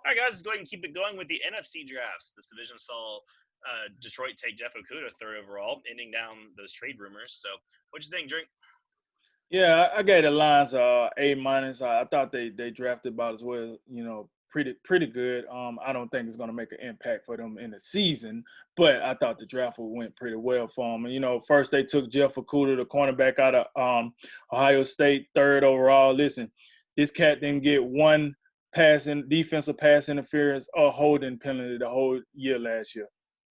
All right, guys, let's go ahead and keep it going with the NFC drafts. This division saw Detroit take Jeff Okudah third overall, ending down those trade rumors. So, what'd you think, Drink? Yeah, I gave the Lions A minus. I thought they drafted about as well, pretty good. I don't think it's gonna make an impact for them in the season, but I thought the draft went pretty well for them. And first they took Jeff Okudah, the cornerback out of Ohio State, third overall. Listen, this cat didn't get one defensive pass interference or holding penalty the whole year last year.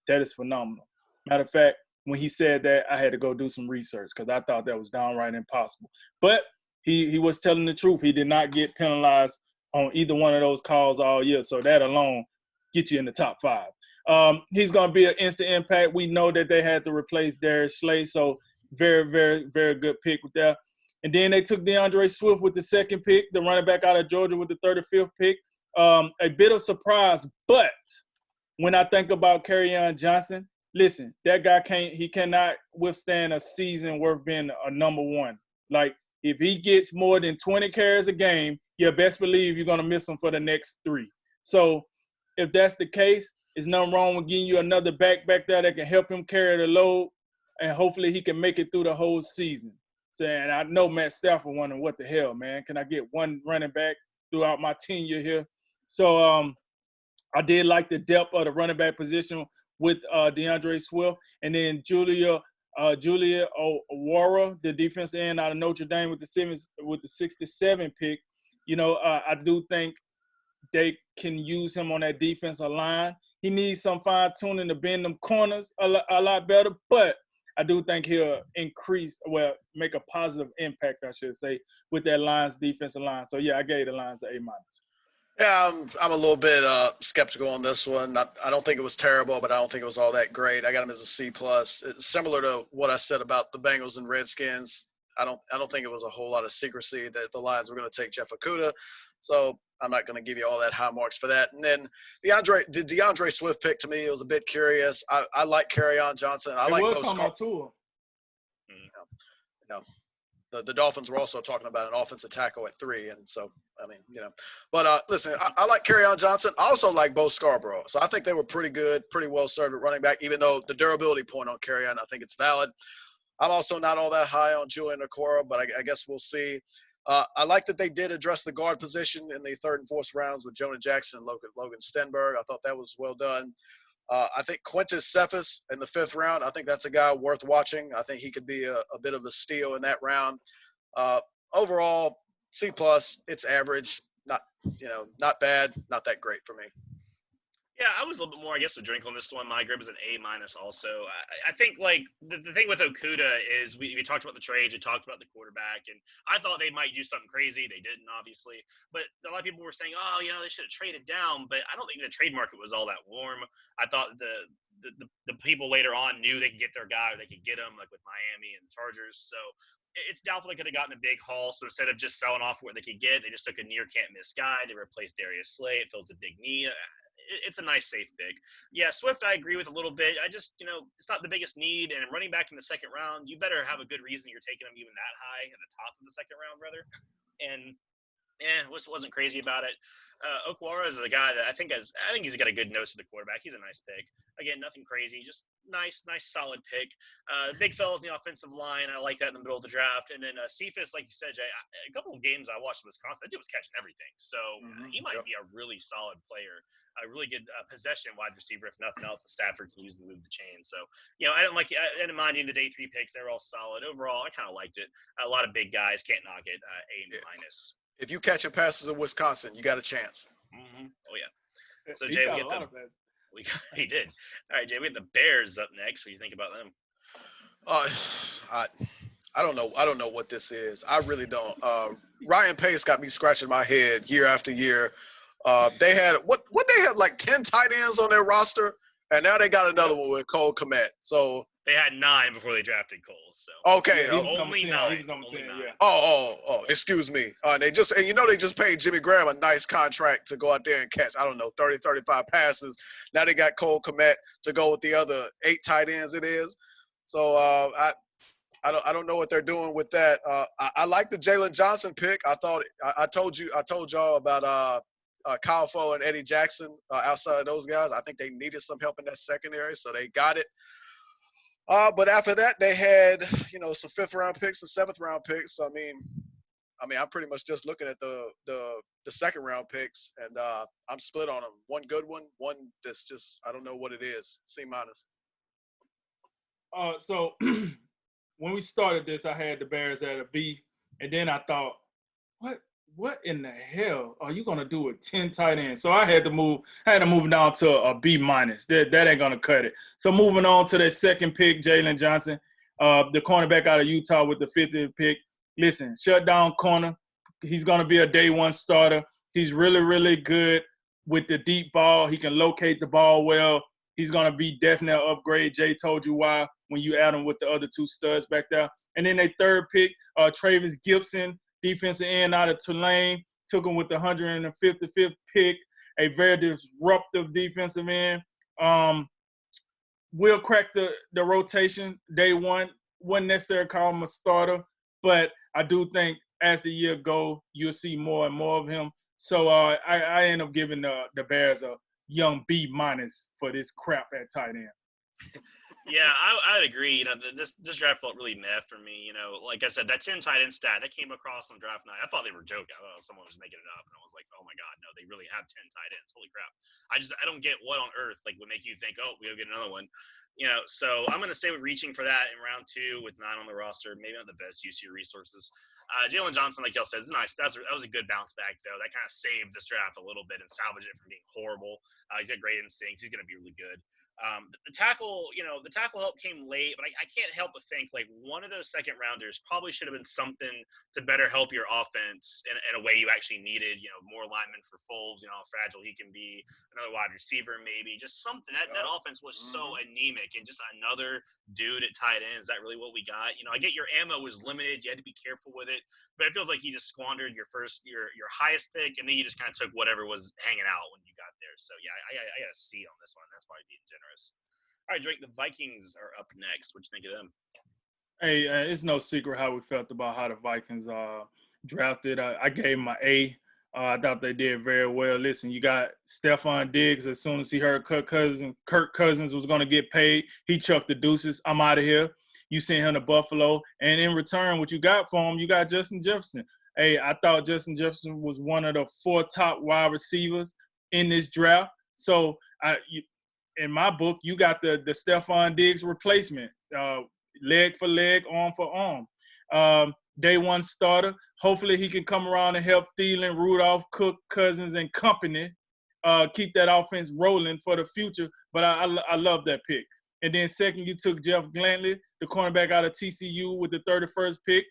That is phenomenal. Matter of fact, when he said that, I had to go do some research because I thought that was downright impossible. But he was telling the truth. He did not get penalized on either one of those calls all year. So that alone gets you in the top 5. He's going to be an instant impact. We know that they had to replace Darius Slay, so very, very, very good pick with that. And then they took DeAndre Swift with the second pick, the running back out of Georgia with the 35th pick. A bit of surprise, but when I think about Kerryon Johnson, listen, that guy cannot withstand a season worth being a number one. Like, if he gets more than 20 carries a game, you best believe you're going to miss him for the next 3. So if that's the case, there's nothing wrong with getting you another back there that can help him carry the load, and hopefully he can make it through the whole season. So, and I know Matt Stafford wondering, what the hell, man? Can I get one running back throughout my tenure here? So I did like the depth of the running back position with DeAndre Swift, and then Julia Owara, the defensive end out of Notre Dame with the 67 pick. I do think they can use him on that defensive line. He needs some fine tuning to bend them corners a lot better, but I do think he'll make a positive impact, I should say, with that Lions defensive line. So yeah, I gave the Lions an A minus. Yeah, I'm a little bit skeptical on this one. I don't think it was terrible, but I don't think it was all that great. I got him as a C+. It's similar to what I said about the Bengals and Redskins. I don't think it was a whole lot of secrecy that the Lions were going to take Jeff Okudah. So I'm not going to give you all that high marks for that. And then the DeAndre Swift pick, to me, it was a bit curious. I like Kerryon Johnson. I like both. The Dolphins were also talking about an offensive tackle at 3, and so But listen, I like Kerryon Johnson. I also like Bo Scarborough. So I think they were pretty good, pretty well served at running back. Even though the durability point on Kerryon, I think it's valid. I'm also not all that high on Julian Okwara, but I guess we'll see. I like that they did address the guard position in the 3rd and 4th rounds with Jonah Jackson and Logan Stenberg. I thought that was well done. I think Quintus Cephas in the 5th round, I think that's a guy worth watching. I think he could be a bit of a steal in that round. Overall, C+, it's average. Not bad, not that great for me. Yeah, I was a little bit more, I guess, with Drink on this one. My grade was an A minus also. I think, like, the thing with Okudah is we talked about the trades, we talked about the quarterback, and I thought they might do something crazy. They didn't, obviously. But a lot of people were saying, they should have traded down. But I don't think the trade market was all that warm. I thought the people later on knew they could get their guy, or they could get him, like with Miami and Chargers. So it's doubtful they could have gotten a big haul. So instead of just selling off what they could get, they just took a near can't miss guy. They replaced Darius Slay. It fills a big need. It's a nice, safe pick. Yeah, Swift, I agree with a little bit. I just, it's not the biggest need. And running back in the 2nd round, you better have a good reason you're taking him even that high at the top of the 2nd round, brother. And wasn't crazy about it. Okwara is a guy that I think he's got a good nose for the quarterback. He's a nice pick. Again, nothing crazy, just nice, solid pick. Big fellas in the offensive line. I like that in the middle of the draft. And then Cephas, like you said, Jay, a couple of games I watched in Wisconsin, that dude was catching everything. So he might be a really solid player, a really good possession wide receiver, if nothing else. Stafford can use to move the chain. So, I didn't mind the day 3 picks. They were all solid. Overall, I kind of liked it. A lot of big guys, can't knock it. A minus. If you catch passes in Wisconsin, you got a chance. Mm-hmm. Oh, yeah. So, Jay, he did. All right, Jay, we have the Bears up next. What do you think about them? I don't know. I don't know what this is. I really don't. Ryan Pace got me scratching my head year after year. They had they had like 10 tight ends on their roster, and now they got another one with Cole Kmet. So they had 9 before they drafted Cole. So okay, only 9. Yeah. Oh, excuse me. They just paid Jimmy Graham a nice contract to go out there and catch, I don't know, 30, 35 passes. Now they got Cole Kmet to go with the other 8 tight ends. It is. So I don't know what they're doing with that. I like the Jalen Johnson pick. I told y'all about Kyle Foe and Eddie Jackson outside of those guys. I think they needed some help in that secondary, so they got it. But after that, they had, some 5th-round picks and 7th-round picks. I mean, I'm pretty much just looking at the 2nd-round picks, and I'm split on them. One good one that's just, I don't know what it is. C-. So when we started this, I had the Bears at a B, and then I thought, what in the hell are you gonna do with 10 tight ends? So I had to move down to a B minus. That ain't gonna cut it. So moving on to that second pick, Jalen Johnson, the cornerback out of Utah with the 50th pick. Listen, shut down corner. He's gonna be a day one starter. He's really, really good with the deep ball. He can locate the ball well. He's gonna be definitely an upgrade. Jay told you why when you add him with the other 2 studs back there. And then they third pick, Travis Gibson, defensive end out of Tulane, took him with the 155th pick, a very disruptive defensive end. Will crack the rotation day one. Wouldn't necessarily call him a starter, but I do think as the year go, you'll see more and more of him. So I end up giving the Bears a young B minus for this crap at tight end. Yeah, I'd agree. This draft felt really meh for me. Like I said, that 10 tight end stat that came across on draft night, I thought they were joking. I thought someone was making it up, and I was like, oh my god, no, they really have 10 tight ends. Holy crap! I don't get what on earth would make you think, oh, we'll get another one. So I'm gonna say we're reaching for that in round 2 with 9 on the roster. Maybe not the best use of your resources. Jalen Johnson, like y'all said, is nice. That was a good bounce back though. That kind of saved this draft a little bit and salvaged it from being horrible. He's got great instincts. He's gonna be really good. The tackle, the tackle help came late, but I can't help but think like one of those second rounders probably should have been something to better help your offense in a way you actually needed. More linemen for Foles, how fragile he can be, another wide receiver maybe, just something. That offense was so anemic, and just another dude at tight end. Is that really what we got? I get your ammo was limited. You had to be careful with it, but it feels like you just squandered your highest pick, and then you just kind of took whatever was hanging out when you got there. So yeah, I got a C on this one. That's probably being generous. All right, Drake, the Vikings are up next. What you think of them? Hey, it's no secret how we felt about how the Vikings drafted. I gave them an A. I thought they did very well. Listen, you got Stephon Diggs. As soon as he heard Kirk Cousins was going to get paid, he chucked the deuces. I'm out of here. You sent him to Buffalo. And in return, what you got for him, you got Justin Jefferson. Hey, I thought Justin Jefferson was one of the 4 top wide receivers in this draft. So, in my book, you got the Stephon Diggs replacement, leg for leg, arm for arm. Day one starter. Hopefully he can come around and help Thielen, Rudolph, Cook, Cousins, and company keep that offense rolling for the future. But I love that pick. And then second, you took Jeff Glantley, the cornerback out of TCU with the 31st pick.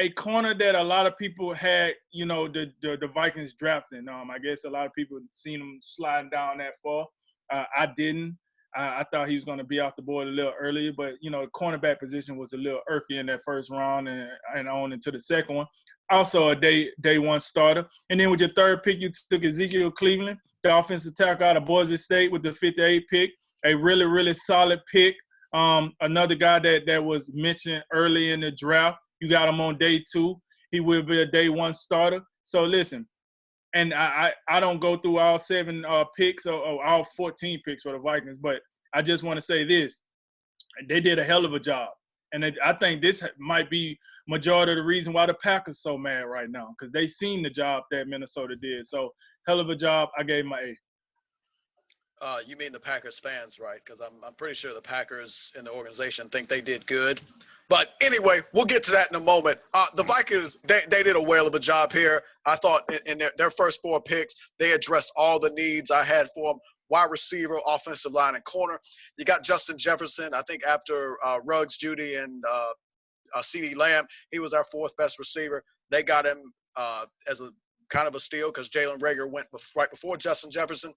A corner that a lot of people had, the Vikings drafting. I guess a lot of people seen him sliding down that far. I didn't. I thought he was going to be off the board a little earlier, but, the cornerback position was a little earthy in that first round and on into the second one. Also a day one starter. And then with your third pick, you took Ezekiel Cleveland, the offensive tackle out of Boise State with the 58th pick. A really, really solid pick. Another guy that was mentioned early in the draft. You got him on day 2. He will be a day one starter. So listen, and I don't go through all 7 picks or all 14 picks for the Vikings, but I just want to say this. They did a hell of a job. And I think this might be majority of the reason why the Packers so mad right now, because they seen the job that Minnesota did. So hell of a job. I gave my A. You mean the Packers fans, right? Because I'm pretty sure the Packers in the organization think they did good. But anyway, we'll get to that in a moment. The Vikings, they did a whale of a job here. I thought in their first 4 picks, they addressed all the needs I had for them. Wide receiver, offensive line, and corner. You got Justin Jefferson. I think after Ruggs, Judy, and CeeDee Lamb, he was our 4th best receiver. They got him as a kind of a steal because Jalen Reagor went right before Justin Jefferson.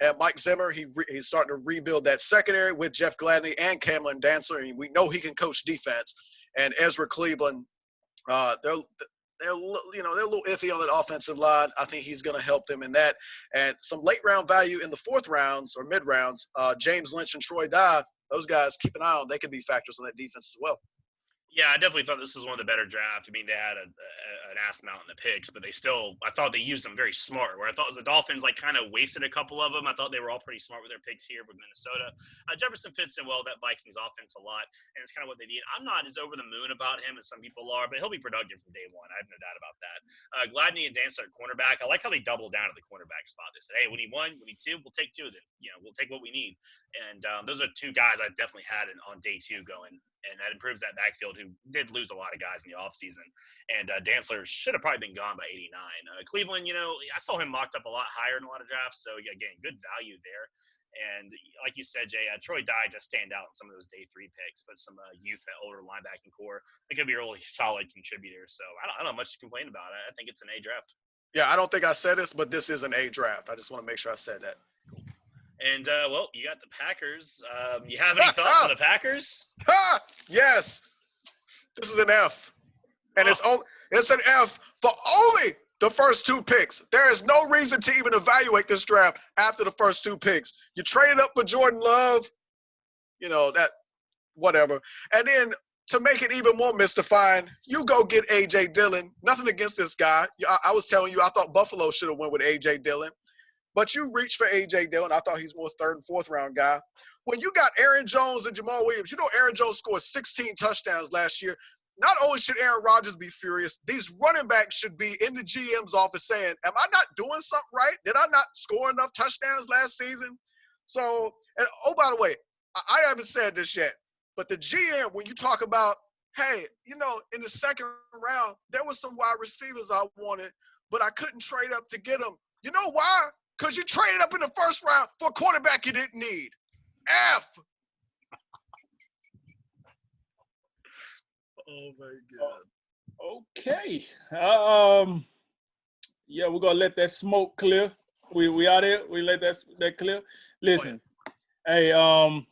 And Mike Zimmer, he's starting to rebuild that secondary with Jeff Gladney and Cameron Dantzler. And we know he can coach defense. And Ezra Cleveland, they're a little iffy on that offensive line. I think he's going to help them in that. And some late round value in the 4th rounds or mid rounds, James Lynch and Troy Dye, those guys, keep an eye on. They could be factors on that defense as well. Yeah, I definitely thought this was one of the better drafts. I mean, they had an ass amount in the picks, but I thought they used them very smart. Where I thought the Dolphins kind of wasted a couple of them. I thought they were all pretty smart with their picks here with Minnesota. Jefferson fits in well with that Vikings offense a lot, and it's kind of what they need. I'm not as over the moon about him as some people are, but he'll be productive from day one. I have no doubt about that. Gladney and Dan started cornerback. I like how they doubled down at the cornerback spot. They said, "Hey, we need one, we need two. We'll take two. Then we'll take what we need." And those are two guys I definitely had on day two going. And that improves that backfield, who did lose a lot of guys in the offseason. And Dantzler should have probably been gone by 89. Cleveland, I saw him mocked up a lot higher in a lot of drafts. So, again, good value there. And like you said, Jay, Troy Dye just stand out in some of those day three picks, but some youth at older linebacking core. It could be a really solid contributor. So I don't have much to complain about. I think it's an A draft. Yeah, I don't think I said this, but this is an A draft. I just want to make sure I said that. And, well, you got the Packers. You have any thoughts on the Packers? Yes. This is an F. And it's an F for only the first two picks. There is no reason to even evaluate this draft after the first two picks. You traded up for Jordan Love, that whatever. And then to make it even more mystifying, you go get A.J. Dillon. Nothing against this guy. I was telling you, I thought Buffalo should have went with A.J. Dillon. But you reached for A.J. Dillon. I thought he's more third and fourth round guy. When you got Aaron Jones and Jamal Williams, Aaron Jones scored 16 touchdowns last year. Not only should Aaron Rodgers be furious, these running backs should be in the GM's office saying, am I not doing something right? Did I not score enough touchdowns last season? So, and oh, by the way, I haven't said this yet, but the GM, when you talk about, hey, in the second round, there was some wide receivers I wanted, but I couldn't trade up to get them. You know why? Because you traded up in the first round for a quarterback you didn't need. F. Oh, my God. Okay. Yeah, we're going to let that smoke clear. We out there. We let that clear. Listen, hey, I'm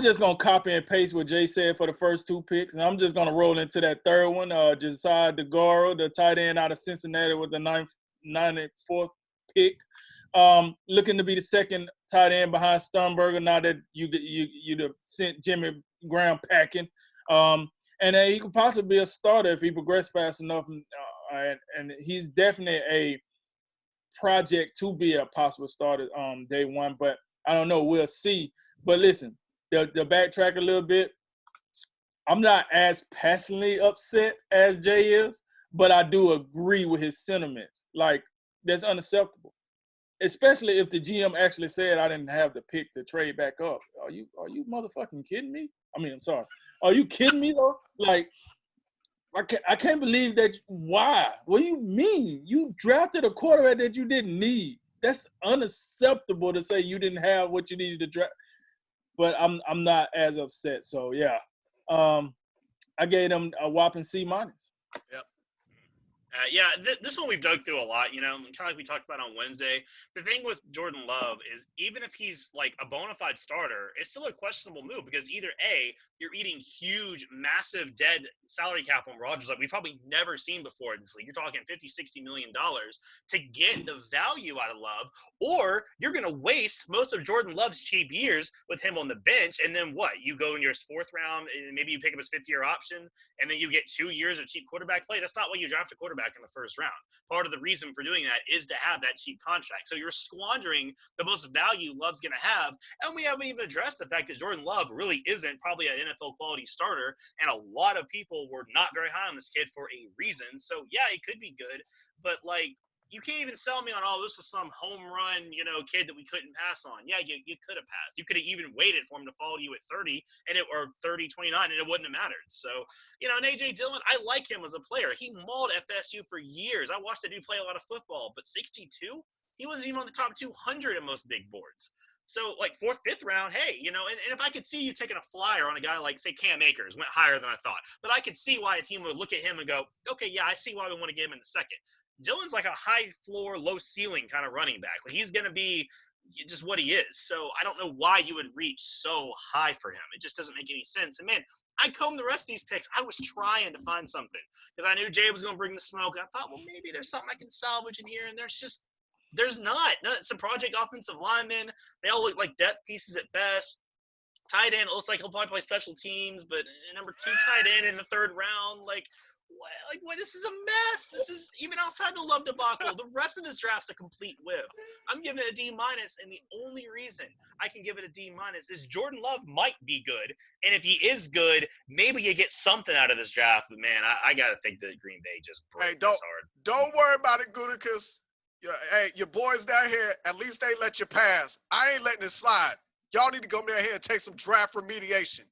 just going to copy and paste what Jay said for the first two picks, and I'm just going to roll into that third one. Josiah DeGoro, the tight end out of Cincinnati with the 94th pick. Looking to be the second tight end behind Sternberger now that you'd sent Jimmy Graham packing. And he could possibly be a starter if he progressed fast enough. And he's definitely a project to be a possible starter day one. But I don't know. We'll see. But listen, the backtrack a little bit. I'm not as passionately upset as Jay is, but I do agree with his sentiments. Like, that's unacceptable. Especially if the GM actually said I didn't have the pick to trade back up. Are you motherfucking kidding me? I mean, I'm sorry. Are you kidding me though? Like, I can't believe that. Why? What do you mean? You drafted a quarterback that you didn't need. That's unacceptable to say you didn't have what you needed to draft. But I'm not as upset. So yeah, I gave them a whopping C-. Yep. Yeah, this one we've dug through a lot, kind of like we talked about on Wednesday. The thing with Jordan Love is even if he's like a bona fide starter, it's still a questionable move because either A, you're eating huge, massive dead salary cap on Rodgers like we've probably never seen before in this league. You're talking $50-60 million to get the value out of Love, or you're going to waste most of Jordan Love's cheap years with him on the bench, and then what? You go in your fourth round, and maybe you pick up his fifth-year option, and then you get 2 years of cheap quarterback play. That's not why you draft a quarterback in the first round. Part of the reason for doing that is to have that cheap contract. So you're squandering the most value Love's going to have. And we haven't even addressed the fact that Jordan Love really isn't probably an NFL quality starter. And a lot of people were not very high on this kid for a reason. So yeah, it could be good, but you can't even sell me on, this was some home run, kid that we couldn't pass on. Yeah, you could have passed. You could have even waited for him to fall to you at 30 or 30, 29, and it wouldn't have mattered. So, and A.J. Dillon, I like him as a player. He mauled FSU for years. I watched the dude play a lot of football, but 62? He wasn't even on the top 200 in most big boards. So, fourth, fifth round, hey, and if I could see you taking a flyer on a guy like, say, Cam Akers, went higher than I thought. But I could see why a team would look at him and go, okay, yeah, I see why we want to get him in the second. Dillon's like a high floor, low ceiling kind of running back. He's going to be just what he is. So I don't know why you would reach so high for him. It just doesn't make any sense. And, man, I combed the rest of these picks. I was trying to find something because I knew Jay was going to bring the smoke. I thought, well, maybe there's something I can salvage in here. And there's not. Some project offensive linemen. They all look like depth pieces at best. Tight end looks like he'll probably play special teams, but number 2 tight end in the 3rd round, what? This is a mess. This is even outside the Love debacle. The rest of this draft's a complete whiff. I'm giving it a D-, and the only reason I can give it a D- is Jordan Love might be good, and if he is good, maybe you get something out of this draft. But man, I gotta think that Green Bay just broke this hard. Don't worry about it, Gutekunst. Hey, your boys down here, at least they let you pass. I ain't letting it slide. Y'all need to go down here and take some draft remediation.